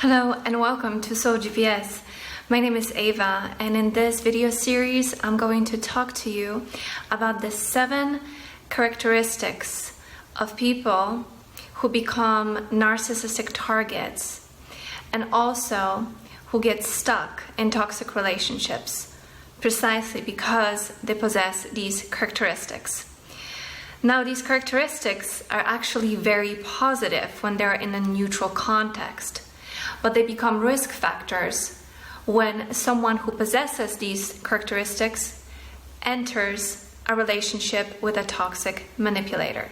Hello and welcome to Soul GPS. My name is Ava, and in this video series I'm going to talk to you about the 7 characteristics of people who become narcissistic targets and also who get stuck in toxic relationships precisely because they possess these characteristics. Now, these characteristics are actually very positive when they're in a neutral context, but they become risk factors when someone who possesses these characteristics enters a relationship with a toxic manipulator.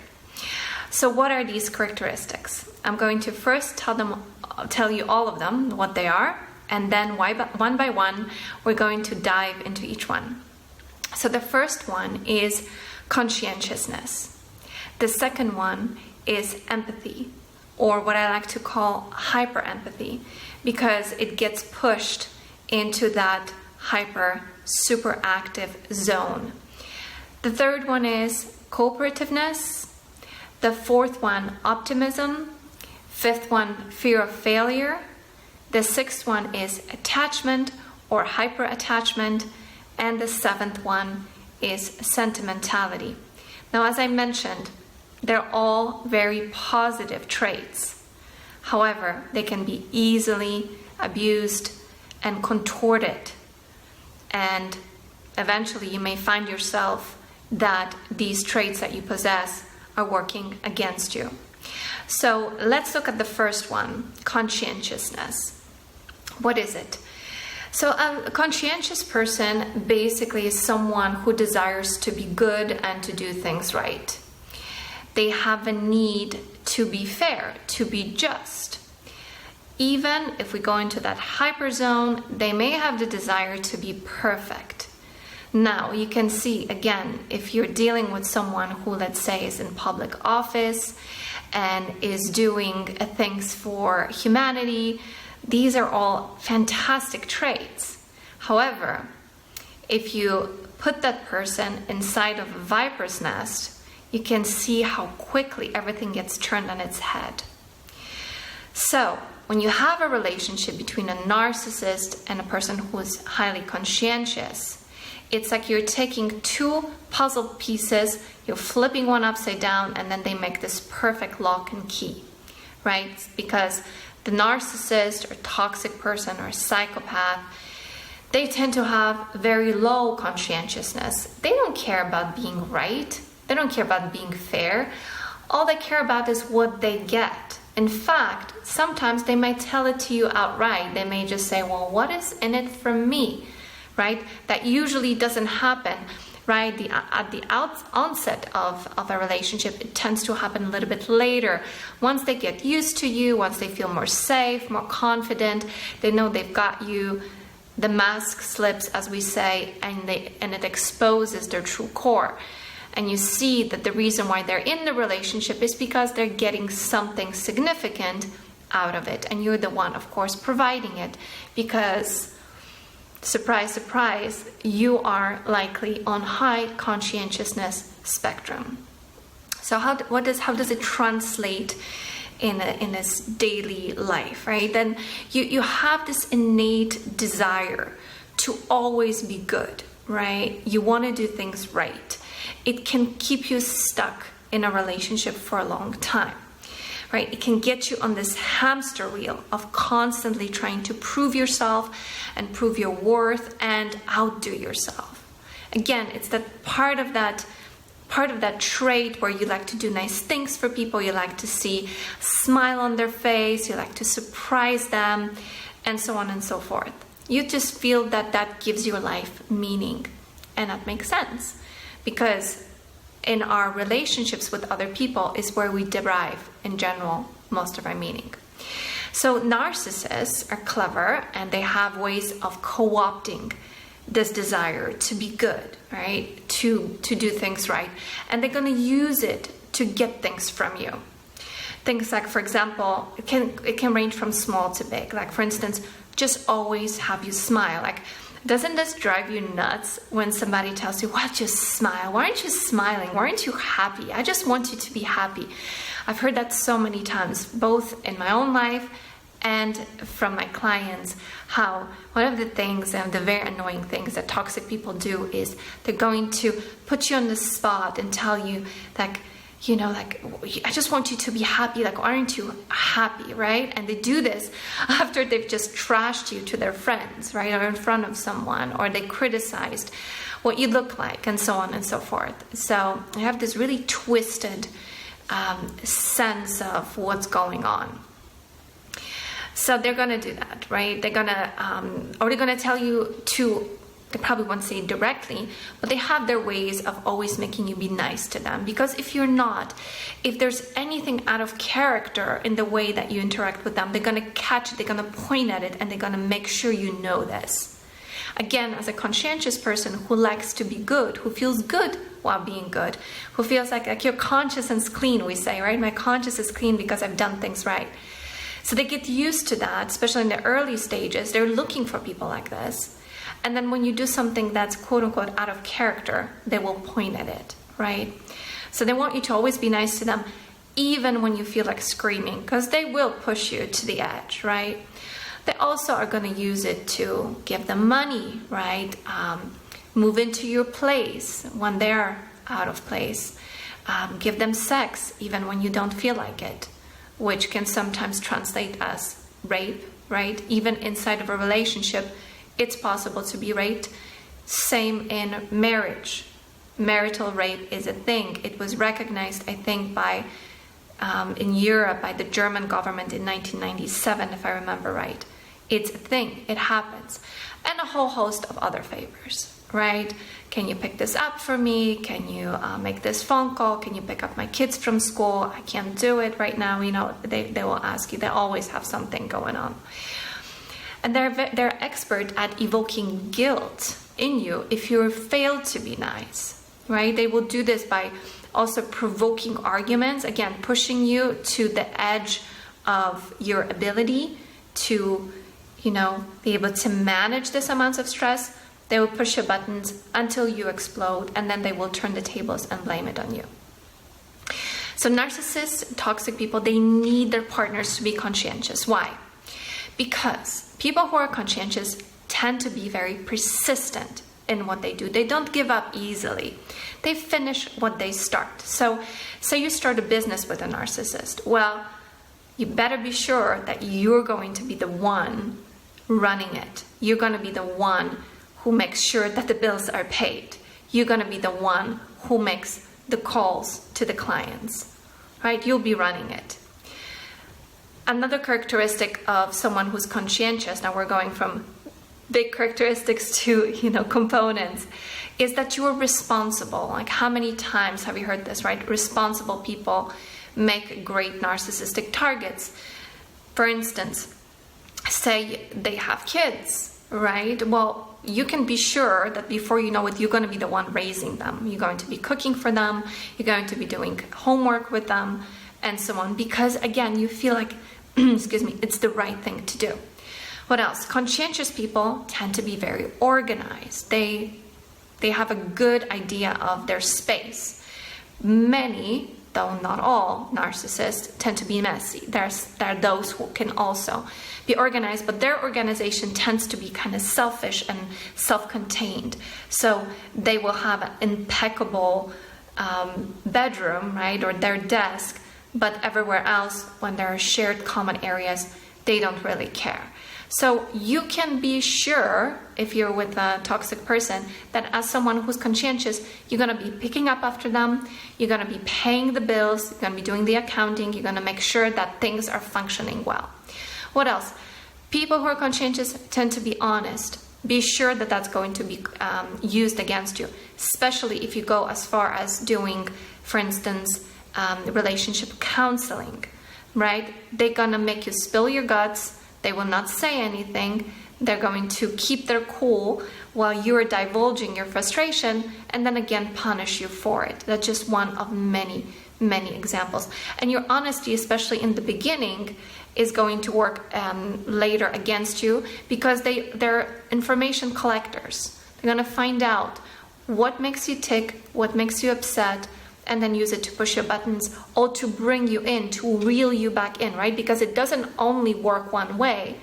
So what are these characteristics? I'm going to first tell you all of them, what they are, and then one by one, we're going to dive into each one. So the first one is conscientiousness. The second one is empathy, or what I like to call hyper-empathy, because it gets pushed into that super active zone. The third one is cooperativeness. The fourth one, optimism. Fifth one, fear of failure. The sixth one is attachment or hyper-attachment. And the seventh one is sentimentality. Now, as I mentioned, they're all very positive traits. However, they can be easily abused and contorted. And eventually you may find yourself that these traits that you possess are working against you. So let's look at the first one, conscientiousness. What is it? So a conscientious person basically is someone who desires to be good and to do things right. They have a need to be fair, to be just. Even if we go into that hyper zone, they may have the desire to be perfect. Now, you can see, again, if you're dealing with someone who, let's say, is in public office and is doing things for humanity, these are all fantastic traits. However, if you put that person inside of a viper's nest, you can see how quickly everything gets turned on its head. So, when you have a relationship between a narcissist and a person who is highly conscientious, it's like you're taking 2 puzzle pieces, you're flipping one upside down, and then they make this perfect lock and key, right? Because the narcissist or toxic person or psychopath, they tend to have very low conscientiousness. They don't care about being right. They don't care about being fair. All they care about is what they get. In fact, sometimes they might tell it to you outright. They may just say, well, what is in it for me, right? That usually doesn't happen, right? At the onset of a relationship, it tends to happen a little bit later. Once they get used to you, once they feel more safe, more confident, they know they've got you, the mask slips, as we say, and it exposes their true core. And you see that the reason why they're in the relationship is because they're getting something significant out of it. And you're the one, of course, providing it because, surprise, surprise, you are likely on high conscientiousness spectrum. So how does it translate in this daily life, right? Then you have this innate desire to always be good, right? You want to do things right. It can keep you stuck in a relationship for a long time, right? It can get you on this hamster wheel of constantly trying to prove yourself and prove your worth and outdo yourself. Again, it's that part of that trait where you like to do nice things for people, you like to see a smile on their face, you like to surprise them, and so on and so forth. You just feel that gives your life meaning, and that makes sense. Because in our relationships with other people is where we derive, in general, most of our meaning. So narcissists are clever and they have ways of co-opting this desire to be good, right? To do things right. And they're going to use it to get things from you. Things like, for example, it can range from small to big. Like, for instance, just always have you smile. Like, doesn't this drive you nuts when somebody tells you, well, just smile. Why aren't you smiling? Why aren't you happy? I just want you to be happy. I've heard that so many times, both in my own life and from my clients how one of the things, and the very annoying things that toxic people do is they're going to put you on the spot and tell you like, you know, like, I just want you to be happy. Like, aren't you happy, right? And they do this after they've just trashed you to their friends, right? Or in front of someone, or they criticized what you look like, and so on and so forth. So I have this really twisted sense of what's going on. So they're going to do that, right? They're going to tell you to, they probably won't say it directly, but they have their ways of always making you be nice to them. Because if you're not, if there's anything out of character in the way that you interact with them, they're going to catch it, they're going to point at it, and they're going to make sure you know this. Again, as a conscientious person who likes to be good, who feels good while being good, who feels like your conscience is clean, we say, right? My conscience is clean because I've done things right. So they get used to that, especially in the early stages. They're looking for people like this. And then when you do something that's quote unquote out of character, they will point at it, right? So they want you to always be nice to them, even when you feel like screaming, because they will push you to the edge, right? They also are going to use it to give them money, right? Move into your place when they're out of place. Give them sex, even when you don't feel like it, which can sometimes translate as rape, right? Even inside of a relationship, it's possible to be raped. Same in marriage. Marital rape is a thing. It was recognized, I think, by in Europe by the German government in 1997, if I remember right. It's a thing. It happens. And a whole host of other favors, right? Can you pick this up for me? Can you make this phone call? Can you pick up my kids from school? I can't do it right now. You know, they will ask you. They always have something going on. And they're expert at evoking guilt in you if you fail to be nice, right? They will do this by also provoking arguments, again, pushing you to the edge of your ability to, you know, be able to manage this amounts of stress. They will push your buttons until you explode, and then they will turn the tables and blame it on you. So narcissists, toxic people, they need their partners to be conscientious. Why? Because people who are conscientious tend to be very persistent in what they do. They don't give up easily. They finish what they start. So say you start a business with a narcissist. Well, you better be sure that you're going to be the one running it. You're going to be the one who makes sure that the bills are paid. You're going to be the one who makes the calls to the clients, right? You'll be running it. Another characteristic of someone who's conscientious, now we're going from big characteristics to, you know, components, is that you are responsible. Like, how many times have you heard this, right? Responsible people make great narcissistic targets. For instance, say they have kids, right? Well, you can be sure that before you know it, you're going to be the one raising them. You're going to be cooking for them. You're going to be doing homework with them, and so on. Because, again, you feel like, excuse me, it's the right thing to do. What else? Conscientious people tend to be very organized. They have a good idea of their space. Many, though not all, narcissists tend to be messy. There are those who can also be organized, but their organization tends to be kind of selfish and self-contained. So they will have an impeccable bedroom, right, or their desk, but everywhere else, when there are shared common areas, they don't really care. So you can be sure, if you're with a toxic person, that as someone who's conscientious, you're going to be picking up after them, you're going to be paying the bills, you're going to be doing the accounting, you're going to make sure that things are functioning well. What else? People who are conscientious tend to be honest. Be sure that that's going to be used against you, especially if you go as far as doing, for instance, relationship counseling, right? They're going to make you spill your guts. They will not say anything. They're going to keep their cool while you're divulging your frustration, and then again punish you for it. That's just one of many, many examples. And your honesty, especially in the beginning, is going to work later against you, because they're information collectors. They're going to find out what makes you tick, what makes you upset, and then use it to push your buttons or to bring you in, to reel you back in, right? Because it doesn't only work one way,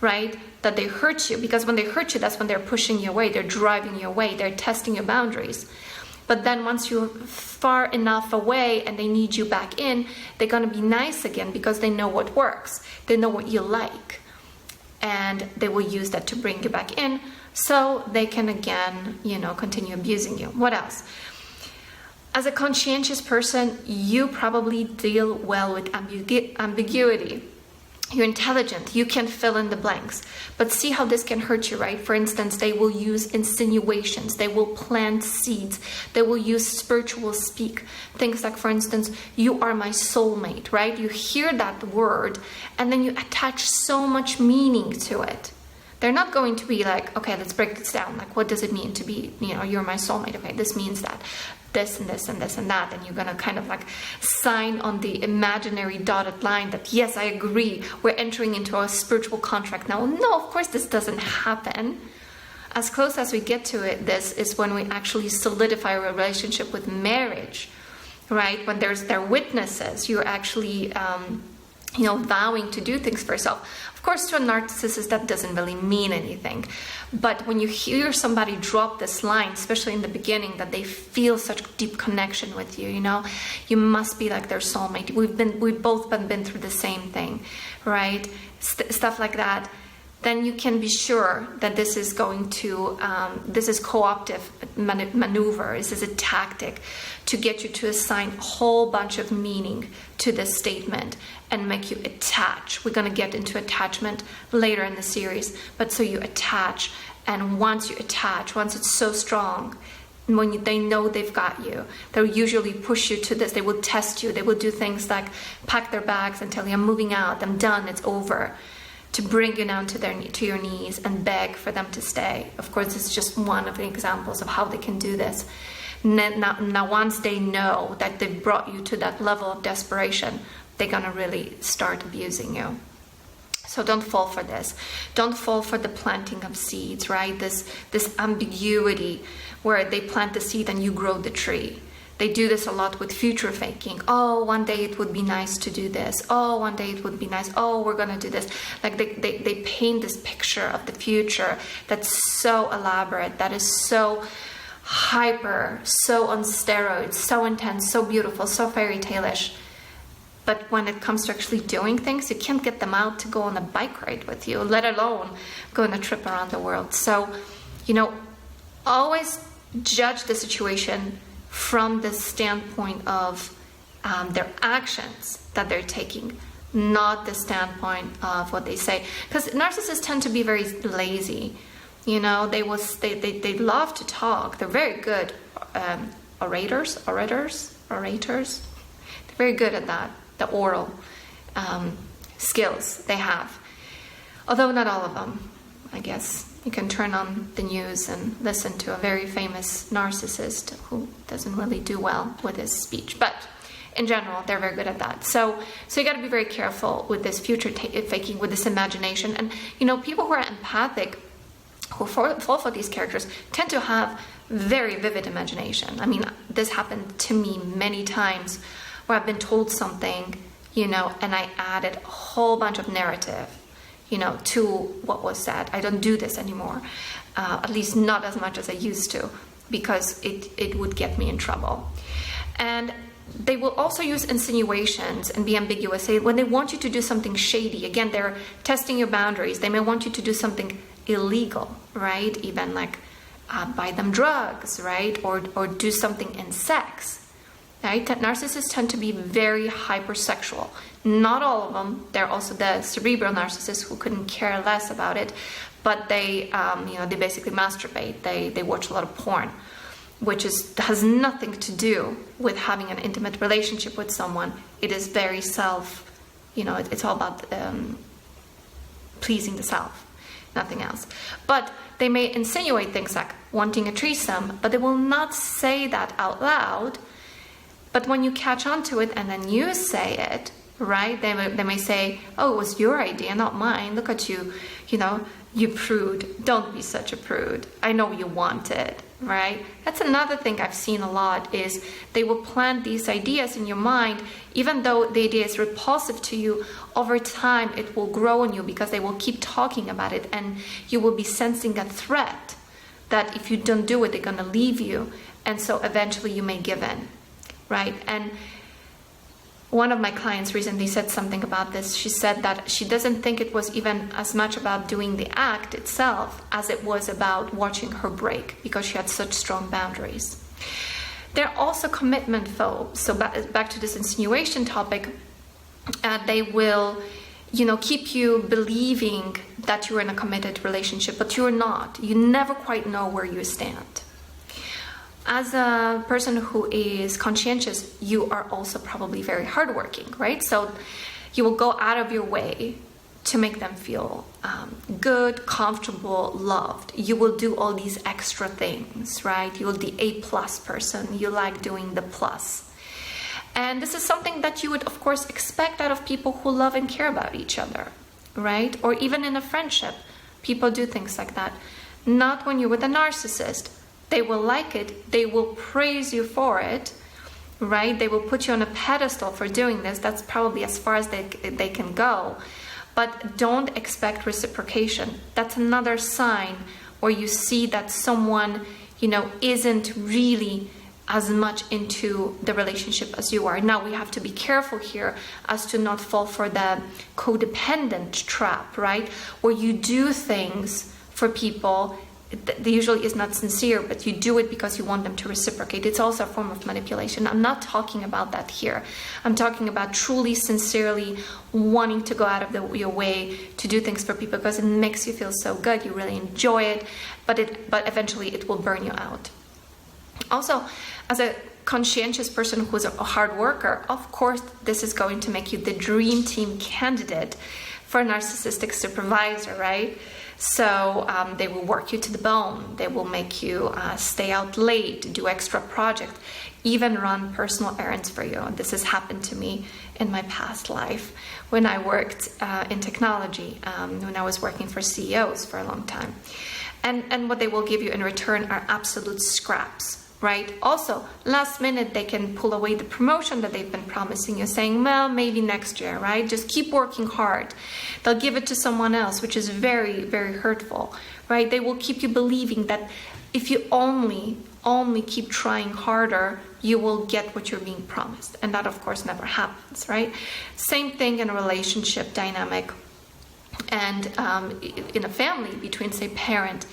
right? That they hurt you, because when they hurt you, that's when they're pushing you away, they're driving you away, they're testing your boundaries. But then once you're far enough away and they need you back in, they're going to be nice again because they know what works. They know what you like. And they will use that to bring you back in so they can again, continue abusing you. What else? As a conscientious person, you probably deal well with ambiguity. You're intelligent, you can fill in the blanks. But see how this can hurt you, right? For instance, they will use insinuations, they will plant seeds, they will use spiritual speak. Things like, for instance, you are my soulmate, right? You hear that word and then you attach so much meaning to it. They're not going to be like, okay, let's break this down. Like, what does it mean to be, you're my soulmate? Okay, this means that. This and this and this and that, and you're gonna kind of like sign on the imaginary dotted line that yes, I agree, we're entering into a spiritual contract now. No, of course this doesn't happen. As close as we get to it, this is when we actually solidify a relationship with marriage, right? When there are witnesses, you're actually vowing to do things for yourself. Of course, to a narcissist, that doesn't really mean anything. But when you hear somebody drop this line, especially in the beginning, that they feel such deep connection with you, you must be like their soulmate. We've both been through the same thing, right? Stuff like that. Then you can be sure that this is going to, this is co-optive maneuver. This is a tactic to get you to assign a whole bunch of meaning to this statement and make you attach. We're going to get into attachment later in the series, but so you attach, and once you attach, once it's so strong, when they know they've got you, they'll usually push you to this. They will test you. They will do things like pack their bags and tell you, I'm moving out, I'm done, it's over, to bring you down to your knees and beg for them to stay. Of course, it's just one of the examples of how they can do this. Now, once they know that they've brought you to that level of desperation, they're gonna really start abusing you. So don't fall for this. Don't fall for the planting of seeds, right? This ambiguity where they plant the seed and you grow the tree. They do this a lot with future faking. Oh, one day it would be nice to do this. Oh, one day it would be nice. Oh, we're gonna do this. Like they paint this picture of the future that's so elaborate, that is so hyper, so on steroids, so intense, so beautiful, so fairy tale-ish. But when it comes to actually doing things, you can't get them out to go on a bike ride with you, let alone go on a trip around the world. So, always judge the situation from the standpoint of their actions that they're taking, not the standpoint of what they say. Because narcissists tend to be very lazy. They love to talk. They're very good orators. They're very good at that. The oral skills they have. Although not all of them, I guess. You can turn on the news and listen to a very famous narcissist who doesn't really do well with his speech. But in general, they're very good at that. So you got to be very careful with this future faking, with this imagination. And, people who are empathic, who fall for these characters, tend to have very vivid imagination. I mean, this happened to me many times, where I've been told something, and I added a whole bunch of narrative, to what was said. I don't do this anymore, at least not as much as I used to, because it would get me in trouble. And they will also use insinuations and be ambiguous. When they want you to do something shady, again, they're testing your boundaries. They may want you to do something illegal, right? Even like buy them drugs, right? Or do something in sex. Right? Narcissists tend to be very hypersexual. Not all of them. There are also the cerebral narcissists who couldn't care less about it, but they basically masturbate. They watch a lot of porn, which has nothing to do with having an intimate relationship with someone. It is very it's all about pleasing the self, nothing else. But they may insinuate things like wanting a threesome, but they will not say that out loud. But when you catch on to it and then you say it, right, they may say, oh, it was your idea, not mine. Look at you, you prude. Don't be such a prude. I know you want it. right? That's another thing I've seen a lot, is they will plant these ideas in your mind. Even though the idea is repulsive to you, over time it will grow on you because they will keep talking about it, and you will be sensing a threat that if you don't do it, they're going to leave you. And so eventually you may give in, right? And one of my clients recently said something about this. She said that she doesn't think it was even as much about doing the act itself as it was about watching her break, because she had such strong boundaries. They're also commitment phobes. So back to this insinuation topic, they will, keep you believing that you're in a committed relationship, but you're not. You never quite know where you stand. As a person who is conscientious, you are also probably very hardworking, right? So you will go out of your way to make them feel good, comfortable, loved. You will do all these extra things, right? You will be the A+ person. You like doing the plus. And this is something that you would, of course, expect out of people who love and care about each other, right? Or even in a friendship, people do things like that. Not when you're with a narcissist. They will like it. They will praise you for it, right? They will put you on a pedestal for doing this. That's probably as far as they can go. But don't expect reciprocation. That's another sign where you see that someone, isn't really as much into the relationship as you are. Now, we have to be careful here as to not fall for the codependent trap, right? Where you do things for people that usually is not sincere, but you do it because you want them to reciprocate. It's also a form of manipulation. I'm not talking about that here. I'm talking about truly, sincerely wanting to go out of your way to do things for people because it makes you feel so good. You really enjoy it, but eventually it will burn you out. Also, as a conscientious person who's a hard worker, of course, this is going to make you the dream team candidate for a narcissistic supervisor, right? So they will work you to the bone. They will make you stay out late, do extra projects, even run personal errands for you. This has happened to me in my past life when I worked in technology, when I was working for CEOs for a long time. And what they will give you in return are absolute scraps. Right? Also, last minute, they can pull away the promotion that they've been promising you, saying, well, maybe next year, right? Just keep working hard. They'll give it to someone else, which is very, very hurtful, right? They will keep you believing that if you only keep trying harder, you will get what you're being promised. And that, of course, never happens, right? Same thing in a relationship dynamic and in a family between, say, parent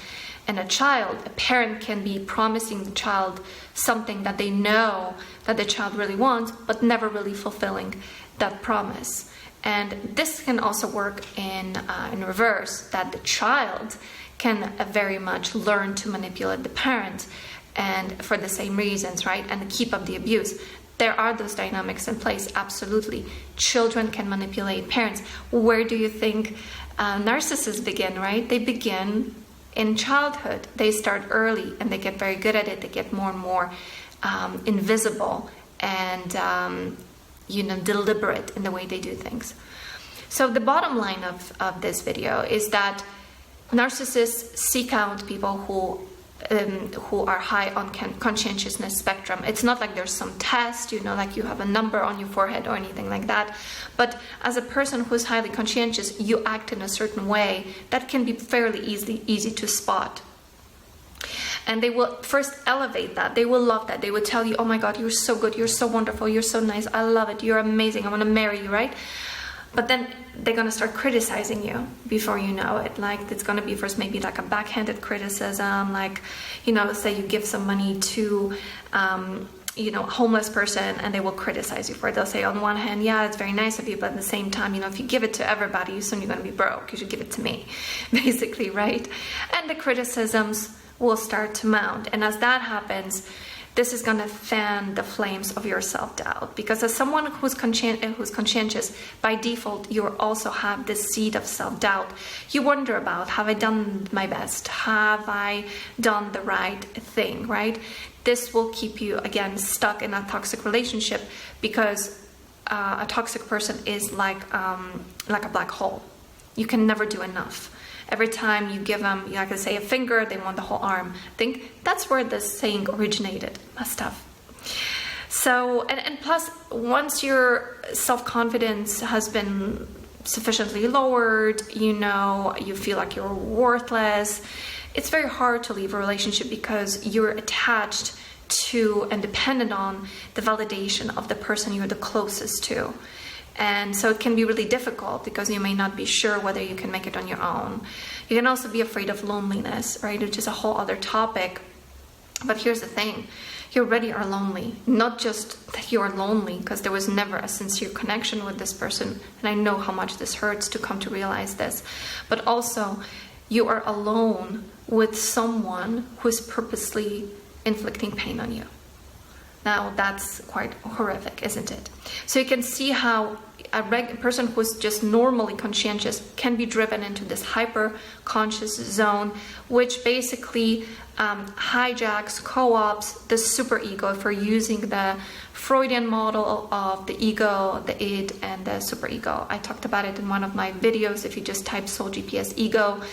and a child. A parent can be promising the child something that they know that the child really wants, but never really fulfilling that promise. And this can also work in reverse, that the child can very much learn to manipulate the parent, and for the same reasons, right? And keep up the abuse. There are those dynamics in place, absolutely. Children can manipulate parents. Where do you think narcissists begin, right? They begin in childhood. They start early and they get very good at it. They get more and more invisible and deliberate in the way they do things. So the bottom line of this video is that narcissists seek out people who are high on conscientiousness spectrum. It's not like there's some test, like you have a number on your forehead or anything like that. But as a person who's highly conscientious, you act in a certain way that can be fairly easy to spot. And they will first elevate that. They will love that. They will tell you, oh my God, you're so good. You're so wonderful. You're so nice. I love it. You're amazing. I want to marry you, right? But then they're going to start criticizing you before you know it. Like, it's going to be first maybe like a backhanded criticism, like, say you give some money to, a homeless person and they will criticize you for it. They'll say, on one hand, yeah, it's very nice of you, but at the same time, if you give it to everybody, soon you're going to be broke. You should give it to me, basically, right? And the criticisms will start to mount. And as that happens, this is going to fan the flames of your self-doubt, because as someone who's conscientious, by default, you also have this seed of self-doubt. You wonder about, have I done my best? Have I done the right thing, right? This will keep you, again, stuck in a toxic relationship, because a toxic person is like a black hole. You can never do enough. Every time you give them, like I say, a finger, they want the whole arm. I think that's where this saying originated. Must have. So, and plus, once your self-confidence has been sufficiently lowered, you feel like you're worthless, it's very hard to leave a relationship because you're attached to and dependent on the validation of the person you're the closest to. And so it can be really difficult because you may not be sure whether you can make it on your own. You can also be afraid of loneliness, right? Which is a whole other topic. But here's the thing. You already are lonely. Not just that you are lonely because there was never a sincere connection with this person. And I know how much this hurts to come to realize this. But also, you are alone with someone who is purposely inflicting pain on you. Now, that's quite horrific, isn't it? So you can see how a person who's just normally conscientious can be driven into this hyper-conscious zone, which basically hijacks, co-ops the superego. If we're using the Freudian model of the ego, the id, and the superego. I talked about it in one of my videos. If you just type Soul GPS ego,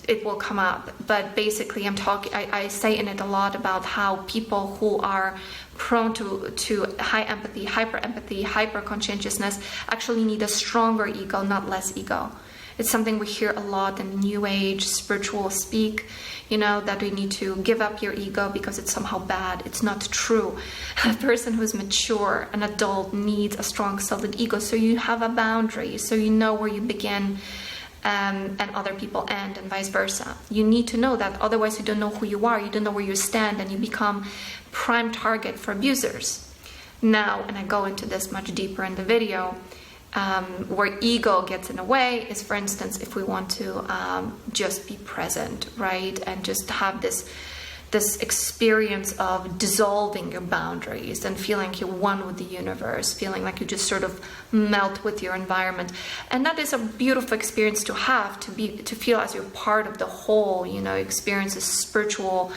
it will come up. But basically I say in it a lot about how people who are prone to high empathy, hyper empathy, hyper conscientiousness actually need a stronger ego, not less ego. It's something we hear a lot in New Age spiritual speak, that we need to give up your ego because it's somehow bad. It's not true. A person who's mature, an adult, needs a strong, solid ego, so you have a boundary, so you know where you begin and other people end, and vice versa. You need to know that, otherwise you don't know who you are, you don't know where you stand, and you become prime target for abusers. Now, and I go into this much deeper in the video, where ego gets in the way is, for instance, if we want to just be present, right, and just have this experience of dissolving your boundaries and feeling you're one with the universe, feeling like you just sort of melt with your environment. And that is a beautiful experience to have, to feel as you're part of the whole, experience this spiritual,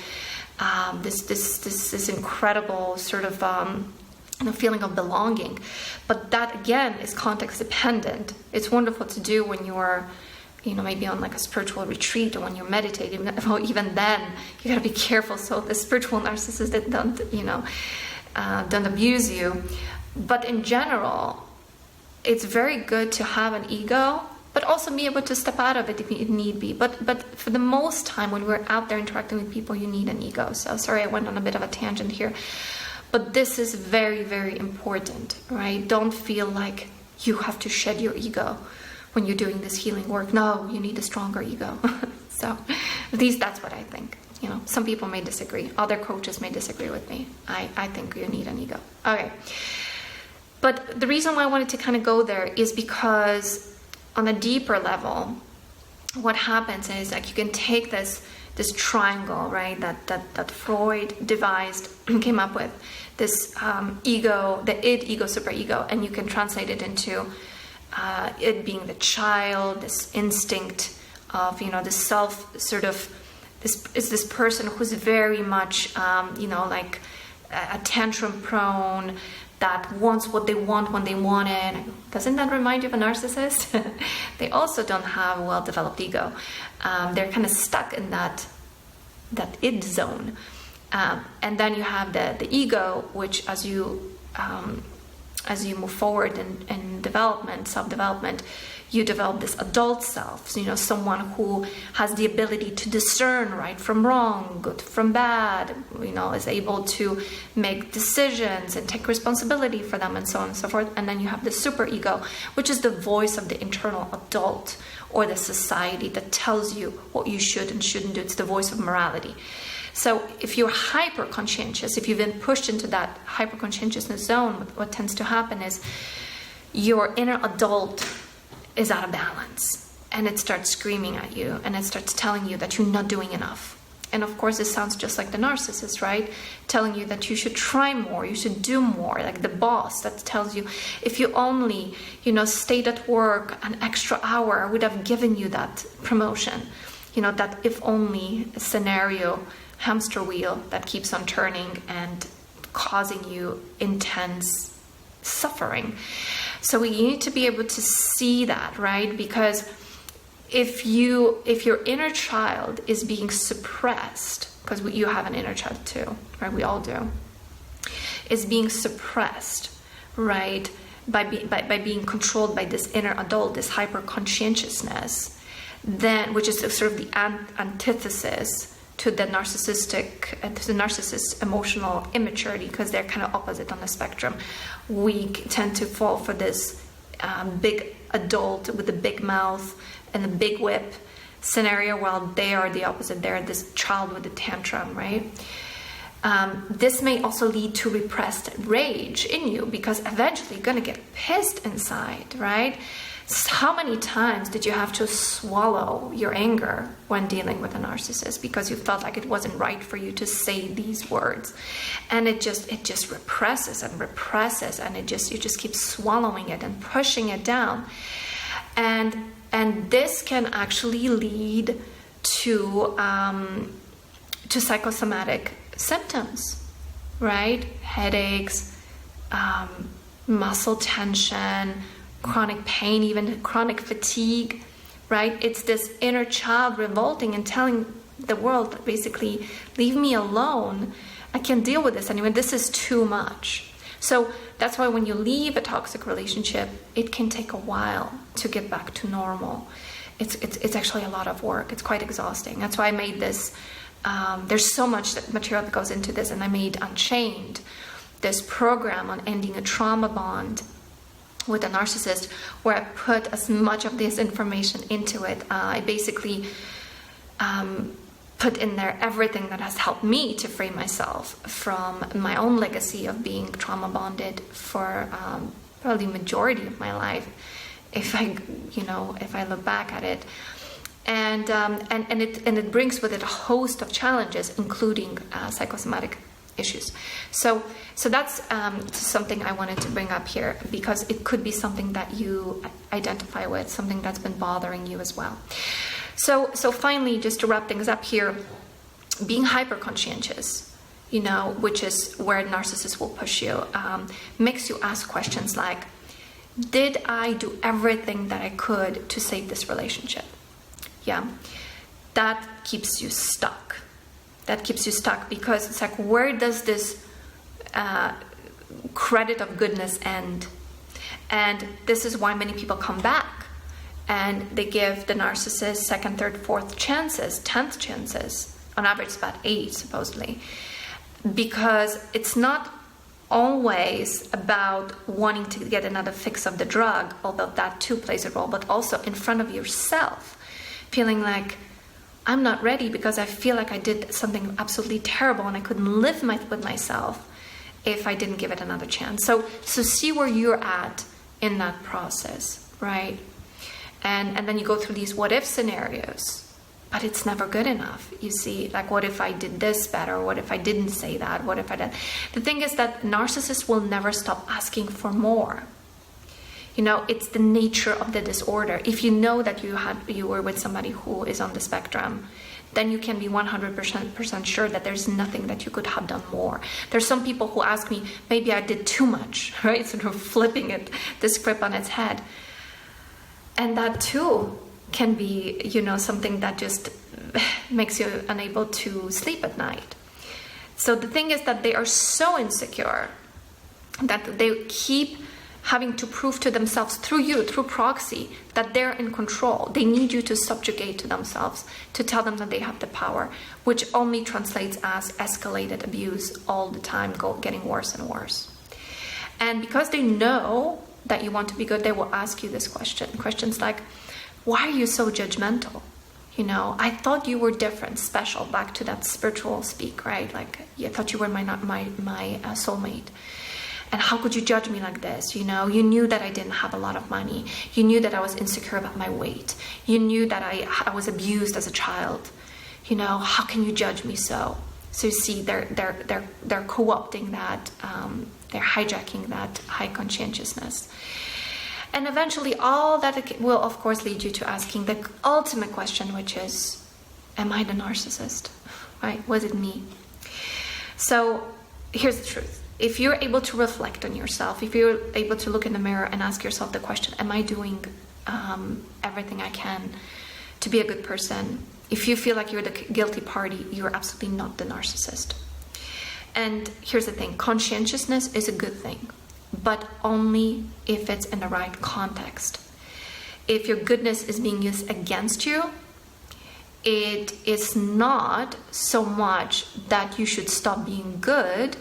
this incredible sort of feeling of belonging. But that again is context dependent. It's wonderful to do when you're maybe on like a spiritual retreat or when you're meditating. Well, even then you gotta be careful so the spiritual narcissists that don't abuse you. But in general, it's very good to have an ego, but also be able to step out of it if need be. But for the most time, when we're out there interacting with people, you need an ego. So sorry, I went on a bit of a tangent here. But this is very, very important, right? Don't feel like you have to shed your ego when you're doing this healing work. No, you need a stronger ego. So at least that's what I think. Some people may disagree. Other coaches may disagree with me. I think you need an ego. Okay. But the reason why I wanted to kind of go there is because on a deeper level, what happens is like you can take this triangle, right, that Freud devised and came up with, this ego, the id, ego, superego, and you can translate it into it being the child, this instinct of, the self sort of, this person who's very much, like a tantrum prone, that wants what they want when they want it. Doesn't that remind you of a narcissist? They also don't have a well-developed ego. They're kind of stuck in that id zone. And then you have the ego, which as you move forward in development, self-development, you develop this adult self, someone who has the ability to discern right from wrong, good from bad, is able to make decisions and take responsibility for them, and so on and so forth. And then you have the superego, which is the voice of the internal adult or the society that tells you what you should and shouldn't do. It's the voice of morality. So if you're hyper-conscientious, if you've been pushed into that hyper-conscientiousness zone, what tends to happen is your inner adult is out of balance, and it starts screaming at you, and it starts telling you that you're not doing enough. And of course, this sounds just like the narcissist, right? Telling you that you should try more, you should do more, like the boss that tells you, if you only, stayed at work an extra hour, I would have given you that promotion. That if only scenario, hamster wheel that keeps on turning and causing you intense suffering. So we need to be able to see that, right? Because if your inner child is being suppressed, because you have an inner child too, right? We all do. Is being suppressed, right? By being controlled by this inner adult, this hyper conscientiousness, then, which is sort of the antithesis to the narcissist's emotional immaturity, because they're kind of opposite on the spectrum. We tend to fall for this big adult with a big mouth and a big whip scenario, while they are the opposite. They're this child with a tantrum, right? This may also lead to repressed rage in you, because eventually you're going to get pissed inside, right? So how many times did you have to swallow your anger when dealing with a narcissist because you felt like it wasn't right for you to say these words? And it just represses and represses, and you just keep swallowing it and pushing it down. And this can actually lead to psychosomatic symptoms, right? Headaches, muscle tension, chronic pain, even chronic fatigue, right? It's this inner child revolting and telling the world, basically, leave me alone. I can't deal with this anymore. This is too much. So that's why when you leave a toxic relationship, it can take a while to get back to normal. It's actually a lot of work. It's quite exhausting. That's why I made this. There's so much material that goes into this, and I made Unchained, this program on ending a trauma bond with a narcissist, where I put as much of this information into it. I basically put in there everything that has helped me to free myself from my own legacy of being trauma bonded for probably the majority of my life, if I look back at it. And it brings with it a host of challenges, including psychosomatic issues. So that's something I wanted to bring up here, because it could be something that you identify with, something that's been bothering you as well. So finally, just to wrap things up here, being hyper conscientious, which is where narcissists will push you, makes you ask questions like, did I do everything that I could to save this relationship? Yeah, that keeps you stuck. Because it's like, where does this credit of goodness end? And this is why many people come back and they give the narcissist second, third, fourth chances, 10th chances. On average, it's about 8, supposedly. Because it's not always about wanting to get another fix of the drug, although that too plays a role, but also in front of yourself, feeling like, I'm not ready because I feel like I did something absolutely terrible and I couldn't live with myself if I didn't give it another chance. So see where you're at in that process, right? And then you go through these what if scenarios, but it's never good enough. You see, like, what if I did this better? What if I didn't say that? What if I did? The thing is that narcissists will never stop asking for more. It's the nature of the disorder. If you know that you were with somebody who is on the spectrum, then you can be 100% sure that there's nothing that you could have done more. There's some people who ask me, maybe I did too much, right? Sort of flipping the script on its head. And that too can be, something that just makes you unable to sleep at night. So the thing is that they are so insecure that they keep having to prove to themselves through you, through proxy, that they're in control. They need you to subjugate to themselves, to tell them that they have the power, which only translates as escalated abuse all the time, getting worse and worse. And because they know that you want to be good, they will ask you this question. Questions like, why are you so judgmental? I thought you were different, special, back to that spiritual speak, right? Like, I thought you were my soulmate. And how could you judge me like this? You knew that I didn't have a lot of money. You knew that I was insecure about my weight. You knew that I was abused as a child. How can you judge me so? So you see, they're co-opting that. They're hijacking that high conscientiousness. And eventually, all that will, of course, lead you to asking the ultimate question, which is, am I the narcissist? Right? Was it me? So here's the truth. If you're able to reflect on yourself, if you're able to look in the mirror and ask yourself the question, am I doing everything I can to be a good person. If you feel like you're the guilty party, you're absolutely not the narcissist. And here's the thing, conscientiousness is a good thing, but only if it's in the right context. If your goodness is being used against you, it is not so much that you should stop being good,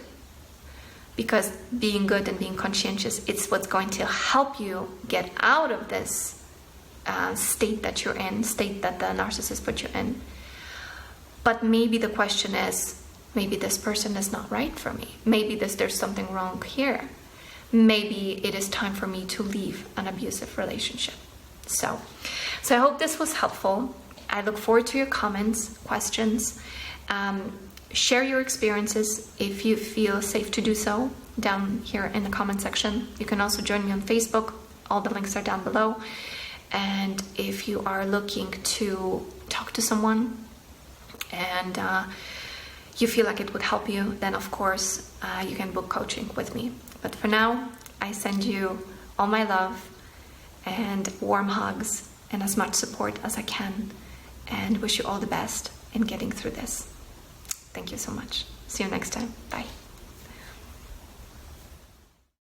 because being good and being conscientious, it's what's going to help you get out of this state that you're in, state that the narcissist put you in. But maybe the question is, maybe this person is not right for me. Maybe there's something wrong here. Maybe it is time for me to leave an abusive relationship. So I hope this was helpful. I look forward to your comments, questions. Share your experiences if you feel safe to do so down here in the comment section. You can also join me on Facebook. All the links are down below. And if you are looking to talk to someone and you feel like it would help you, then of course you can book coaching with me. But for now, I send you all my love and warm hugs and as much support as I can, and wish you all the best in getting through this. Thank you so much. See you next time. Bye.